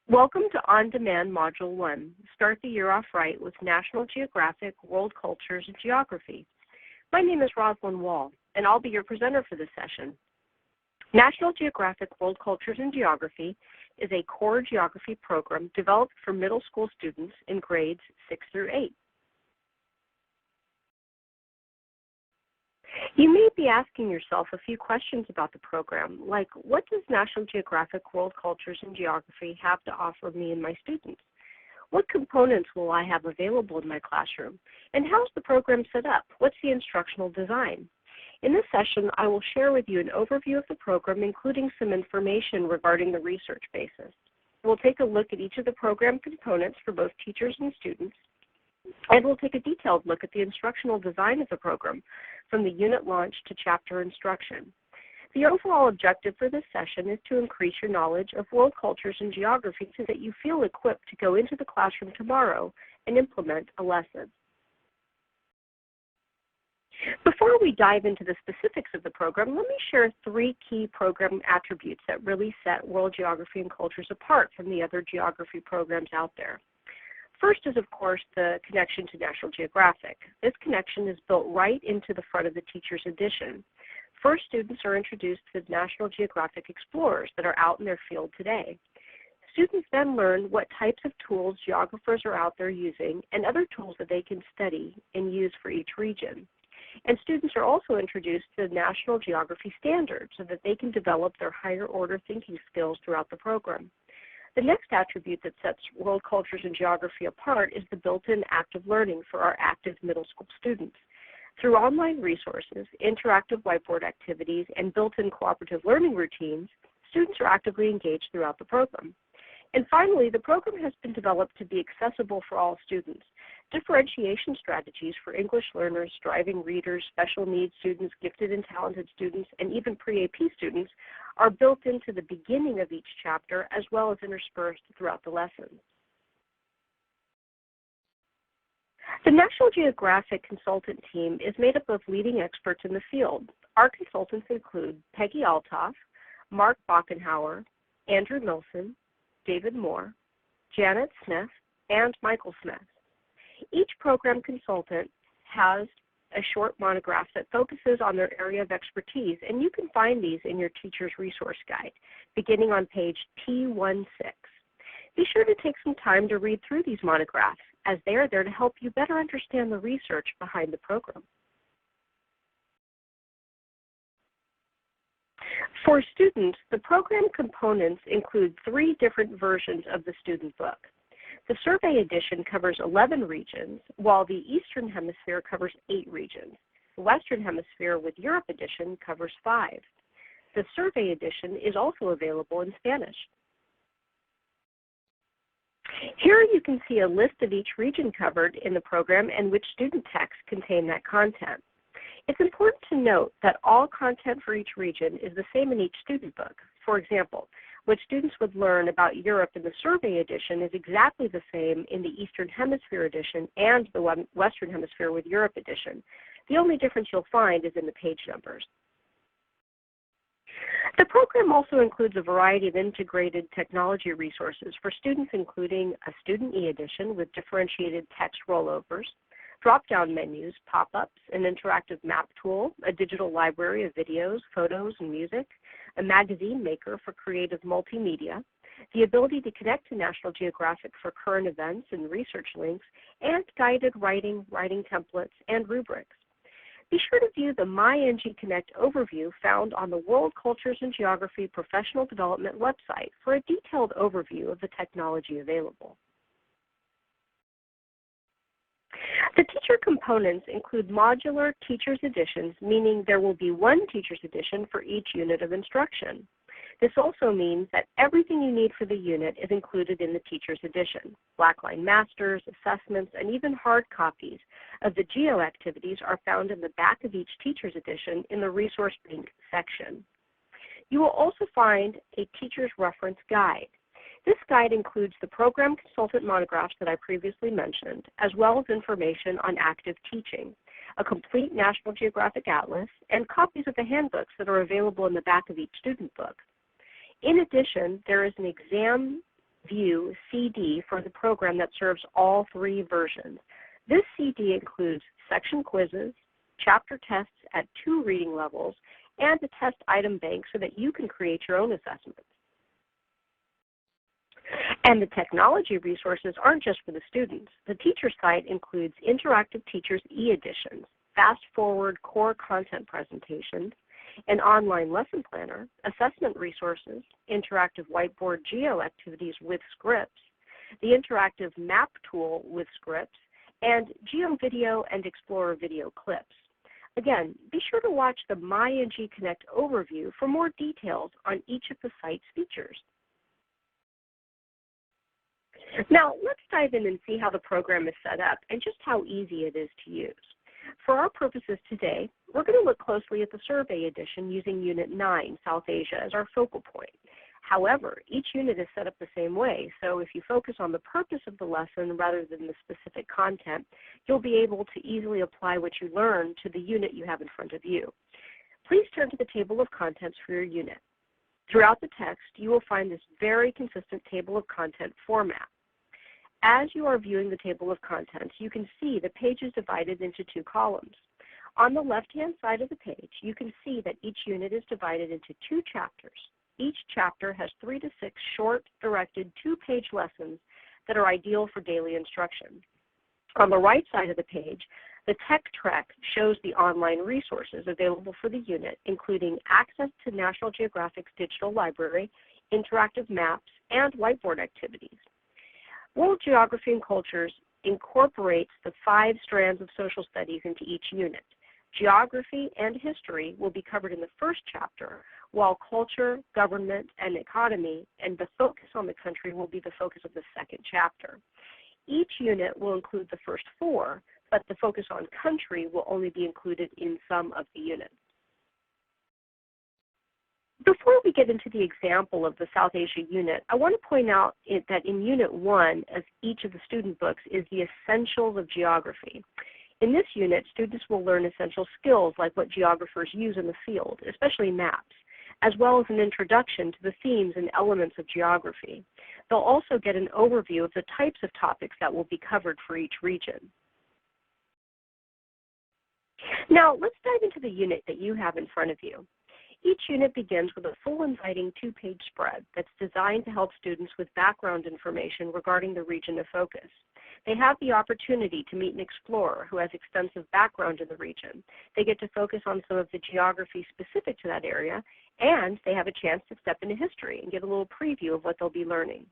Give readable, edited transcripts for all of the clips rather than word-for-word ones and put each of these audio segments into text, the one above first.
Welcome to On Demand Module 1. Start the year off right with National Geographic, World Cultures, and Geography. My name is Rosalind Wall, and I'll be your presenter for this session. National Geographic, World Cultures, and Geography is a core geography program developed for middle school students in grades 6 through 8. You may be asking yourself a few questions about the program, like what does National Geographic, World Cultures, and Geography have to offer me and my students? What components will I have available in my classroom? And how's the program set up? What's the instructional design? In this session, I will share with you an overview of the program, including some information regarding the research basis. We'll take a look at each of the program components for both teachers and students, and we'll take a detailed look at the instructional design of the program, from the unit launch to chapter instruction. The overall objective for this session is to increase your knowledge of world cultures and geography so that you feel equipped to go into the classroom tomorrow and implement a lesson. Before we dive into the specifics of the program, let me share 3 key program attributes that really set world geography and cultures apart from the other geography programs out there. First is, of course, the connection to National Geographic. This connection is built right into the front of the teacher's edition. First, students are introduced to the National Geographic explorers that are out in their field today. Students then learn what types of tools geographers are out there using and other tools that they can study and use for each region. And students are also introduced to the National Geography standards so that they can develop their higher order thinking skills throughout the program. The next attribute that sets world cultures and geography apart is the built-in active learning for our active middle school students. Through online resources, interactive whiteboard activities, and built-in cooperative learning routines, students are actively engaged throughout the program. And finally, the program has been developed to be accessible for all students. Differentiation strategies for English learners, striving readers, special needs students, gifted and talented students, and even pre-AP students are built into the beginning of each chapter as well as interspersed throughout the lessons. The National Geographic consultant team is made up of leading experts in the field. Our consultants include Peggy Althoff, Mark Bockenhauer, Andrew Milson, David Moore, Janet Smith, and Michael Smith. Each program consultant has a short monograph that focuses on their area of expertise, and you can find these in your teacher's resource guide, beginning on page T16. Be sure to take some time to read through these monographs, as they are there to help you better understand the research behind the program. For students, the program components include 3 different versions of the student book. The survey edition covers 11 regions, while the Eastern Hemisphere covers 8 regions. The Western Hemisphere with Europe edition covers 5. The survey edition is also available in Spanish. Here you can see a list of each region covered in the program and which student texts contain that content. It's important to note that all content for each region is the same in each student book. For example, what students would learn about Europe in the survey edition is exactly the same in the Eastern Hemisphere edition and the Western Hemisphere with Europe edition. The only difference you'll find is in the page numbers. The program also includes a variety of integrated technology resources for students, including a student e-edition with differentiated text rollovers, drop-down menus, pop-ups, an interactive map tool, a digital library of videos, photos, and music, a magazine maker for creative multimedia, the ability to connect to National Geographic for current events and research links, and guided writing templates, and rubrics. Be sure to view the MyNG Connect overview found on the World Cultures and Geography Professional Development website for a detailed overview of the technology available. The teacher components include modular teacher's editions, meaning there will be one teacher's edition for each unit of instruction. This also means that everything you need for the unit is included in the teacher's edition. Blackline masters, assessments, and even hard copies of the GEO activities are found in the back of each teacher's edition in the Resource Bank section. You will also find a teacher's reference guide. This guide includes the program consultant monographs that I previously mentioned, as well as information on active teaching, a complete National Geographic Atlas, and copies of the handbooks that are available in the back of each student book. In addition, there is an exam view CD for the program that serves all three versions. This CD includes section quizzes, chapter tests at 2 reading levels, and a test item bank so that you can create your own assessments. And the technology resources aren't just for the students. The teacher site includes interactive teachers e-editions, fast-forward core content presentations, an online lesson planner, assessment resources, interactive whiteboard geo activities with scripts, the interactive map tool with scripts, and Geo video and Explorer video clips. Again, be sure to watch the MyNG Connect overview for more details on each of the site's features. Now, let's dive in and see how the program is set up and just how easy it is to use. For our purposes today, we're going to look closely at the survey edition using Unit 9, South Asia, as our focal point. However, each unit is set up the same way, so if you focus on the purpose of the lesson rather than the specific content, you'll be able to easily apply what you learn to the unit you have in front of you. Please turn to the table of contents for your unit. Throughout the text, you will find this very consistent table of content format. As you are viewing the table of contents, you can see the page is divided into 2 columns. On the left-hand side of the page, you can see that each unit is divided into 2 chapters. Each chapter has 3 to 6 short, directed 2-page lessons that are ideal for daily instruction. On the right side of the page, the tech track shows the online resources available for the unit, including access to National Geographic's digital library, interactive maps, and whiteboard activities. World Geography and Cultures incorporates the 5 strands of social studies into each unit. Geography and history will be covered in the first chapter, while culture, government, and economy and the focus on the country will be the focus of the second chapter. Each unit will include the first 4, but the focus on country will only be included in some of the units. Before we get into the example of the South Asia unit, I want to point out that in Unit 1 of each of the student books is the Essentials of Geography. In this unit, students will learn essential skills like what geographers use in the field, especially maps, as well as an introduction to the themes and elements of geography. They'll also get an overview of the types of topics that will be covered for each region. Now, let's dive into the unit that you have in front of you. Each unit begins with a full inviting 2-page spread that's designed to help students with background information regarding the region of focus. They have the opportunity to meet an explorer who has extensive background in the region. They get to focus on some of the geography specific to that area, and they have a chance to step into history and get a little preview of what they'll be learning.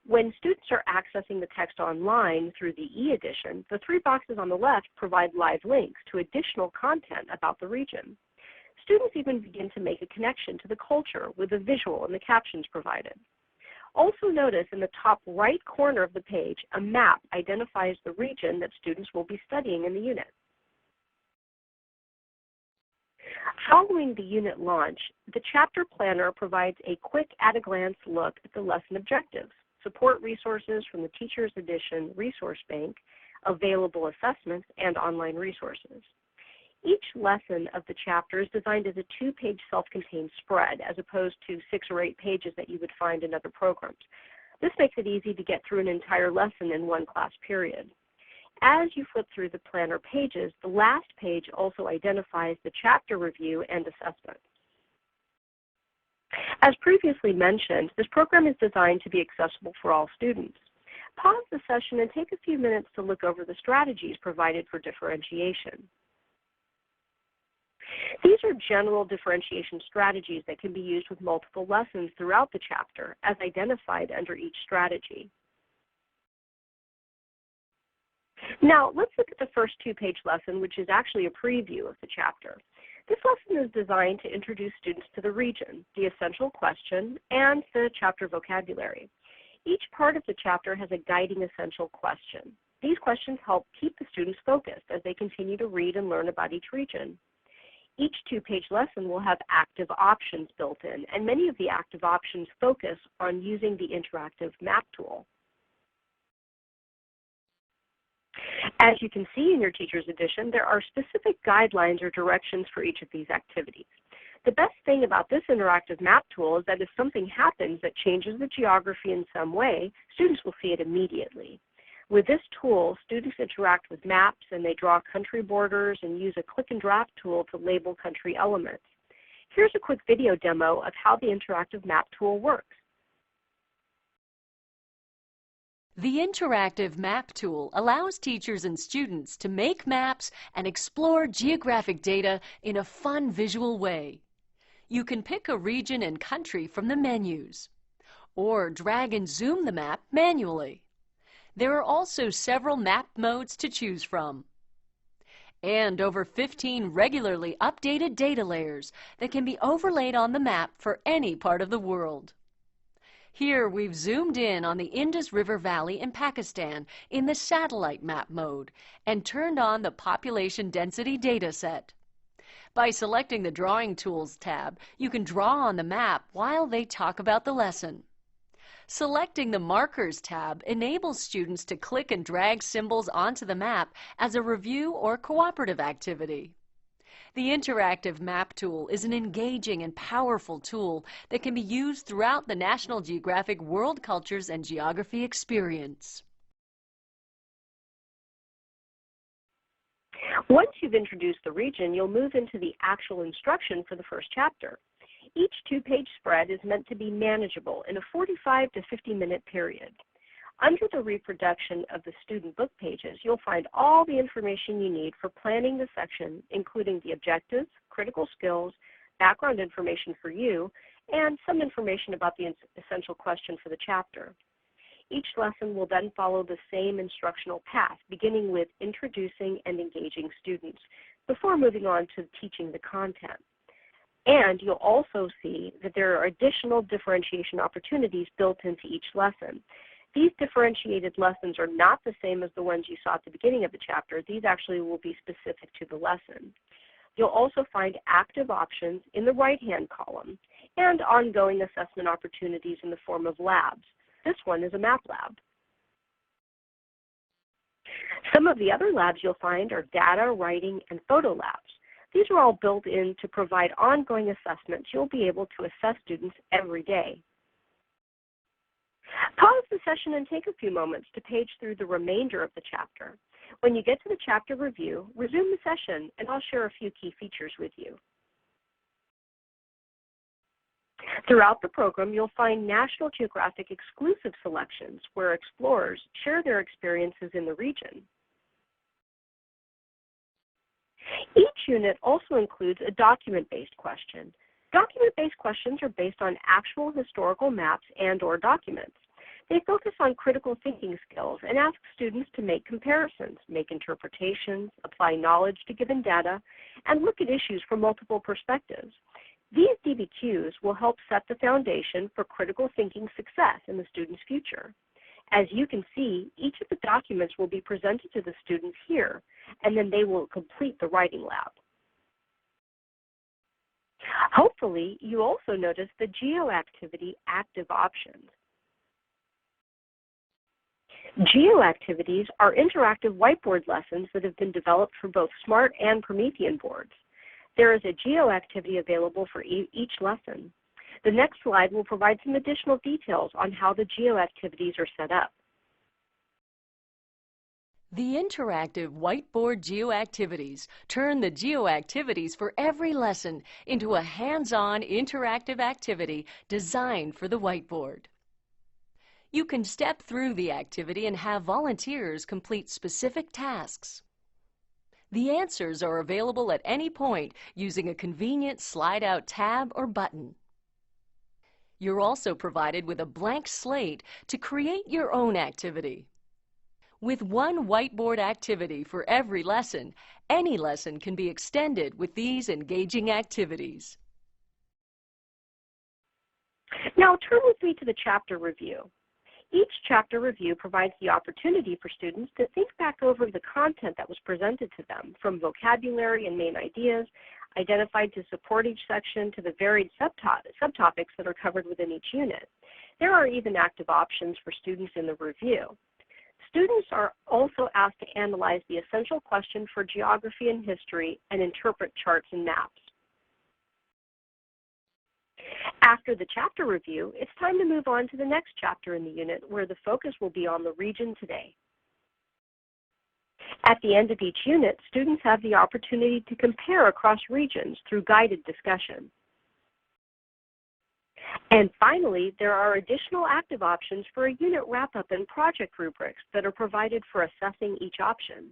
When students are accessing the text online through the e-edition, the 3 boxes on the left provide live links to additional content about the region. Students even begin to make a connection to the culture with the visual and the captions provided. Also notice in the top right corner of the page, a map identifies the region that students will be studying in the unit. Following the unit launch, the chapter planner provides a quick at-a-glance look at the lesson objectives, support resources from the Teacher's Edition resource bank, available assessments, and online resources. Each lesson of the chapter is designed as a 2-page self-contained spread as opposed to 6 or 8 pages that you would find in other programs. This makes it easy to get through an entire lesson in one class period. As you flip through the planner pages, the last page also identifies the chapter review and assessment. As previously mentioned, this program is designed to be accessible for all students. Pause the session and take a few minutes to look over the strategies provided for differentiation. These are general differentiation strategies that can be used with multiple lessons throughout the chapter as identified under each strategy. Now, let's look at the first 2-page lesson, which is actually a preview of the chapter. This lesson is designed to introduce students to the region, the essential question, and the chapter vocabulary. Each part of the chapter has a guiding essential question. These questions help keep the students focused as they continue to read and learn about each region. Each 2-page lesson will have active options built in, and many of the active options focus on using the interactive map tool. As you can see in your Teacher's Edition, there are specific guidelines or directions for each of these activities. The best thing about this interactive map tool is that if something happens that changes the geography in some way, students will see it immediately. With this tool, students interact with maps and they draw country borders and use a click and drag tool to label country elements. Here's a quick video demo of how the interactive map tool works. The interactive map tool allows teachers and students to make maps and explore geographic data in a fun visual way. You can pick a region and country from the menus, or drag and zoom the map manually. There are also several map modes to choose from, and over 15 regularly updated data layers that can be overlaid on the map for any part of the world. Here we've zoomed in on the Indus River Valley in Pakistan in the satellite map mode and turned on the population density data set. By selecting the Drawing Tools tab, you can draw on the map while they talk about the lesson. Selecting the Markers tab enables students to click and drag symbols onto the map as a review or cooperative activity. The interactive map tool is an engaging and powerful tool that can be used throughout the National Geographic World Cultures and Geography experience. Once you've introduced the region, you'll move into the actual instruction for the first chapter. Each two-page spread is meant to be manageable in a 45 to 50-minute period. Under the reproduction of the student book pages, you'll find all the information you need for planning the section, including the objectives, critical skills, background information for you, and some information about the essential question for the chapter. Each lesson will then follow the same instructional path, beginning with introducing and engaging students, before moving on to teaching the content. And you'll also see that there are additional differentiation opportunities built into each lesson. These differentiated lessons are not the same as the ones you saw at the beginning of the chapter. These actually will be specific to the lesson. You'll also find active options in the right-hand column and ongoing assessment opportunities in the form of labs. This one is a map lab. Some of the other labs you'll find are data, writing, and photo labs. These are all built in to provide ongoing assessments you'll be able to assess students every day. Pause the session and take a few moments to page through the remainder of the chapter. When you get to the chapter review, resume the session and I'll share a few key features with you. Throughout the program, you'll find National Geographic exclusive selections where explorers share their experiences in the region. Each unit also includes a document-based question. Document-based questions are based on actual historical maps and/or documents. They focus on critical thinking skills and ask students to make comparisons, make interpretations, apply knowledge to given data, and look at issues from multiple perspectives. These DBQs will help set the foundation for critical thinking success in the student's future. As you can see, each of the documents will be presented to the students here, and then they will complete the writing lab. Hopefully, you also notice the GeoActivity active options. GeoActivities are interactive whiteboard lessons that have been developed for both SMART and Promethean boards. There is a GeoActivity available for each lesson. The next slide will provide some additional details on how the GeoActivities are set up. The interactive whiteboard GeoActivities turn the GeoActivities for every lesson into a hands-on interactive activity designed for the whiteboard. You can step through the activity and have volunteers complete specific tasks. The answers are available at any point using a convenient slide-out tab or button. You're also provided with a blank slate to create your own activity. With one whiteboard activity for every lesson, any lesson can be extended with these engaging activities. Now turn with me to the chapter review. Each chapter review provides the opportunity for students to think back over the content that was presented to them, from vocabulary and main ideas identified to support each section to the varied subtopics that are covered within each unit. There are even active options for students in the review. Students are also asked to analyze the essential question for geography and history and interpret charts and maps. After the chapter review, it's time to move on to the next chapter in the unit where the focus will be on the region today. At the end of each unit, students have the opportunity to compare across regions through guided discussion. And finally, there are additional active options for a unit wrap-up and project rubrics that are provided for assessing each option.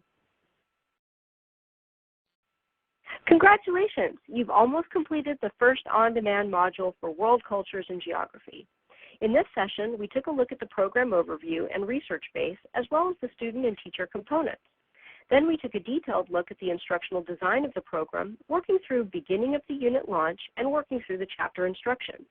Congratulations! You've almost completed the first on-demand module for World Cultures and Geography. In this session, we took a look at the program overview and research base, as well as the student and teacher components. Then we took a detailed look at the instructional design of the program, working through beginning of the unit launch and working through the chapter instruction.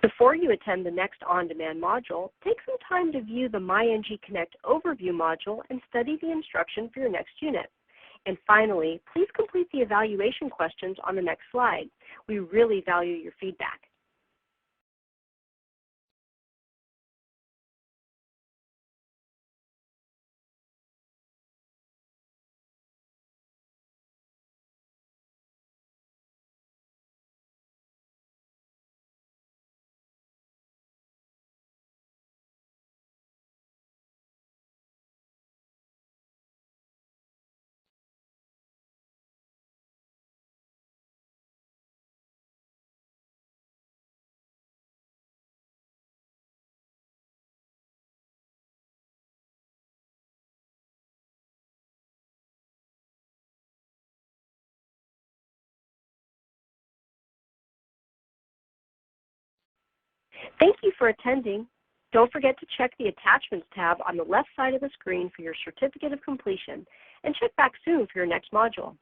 Before you attend the next on-demand module, take some time to view the MyNG Connect overview module and study the instruction for your next unit. And finally, please complete the evaluation questions on the next slide. We really value your feedback. Thank you for attending. Don't forget to check the Attachments tab on the left side of the screen for your certificate of completion, and check back soon for your next module.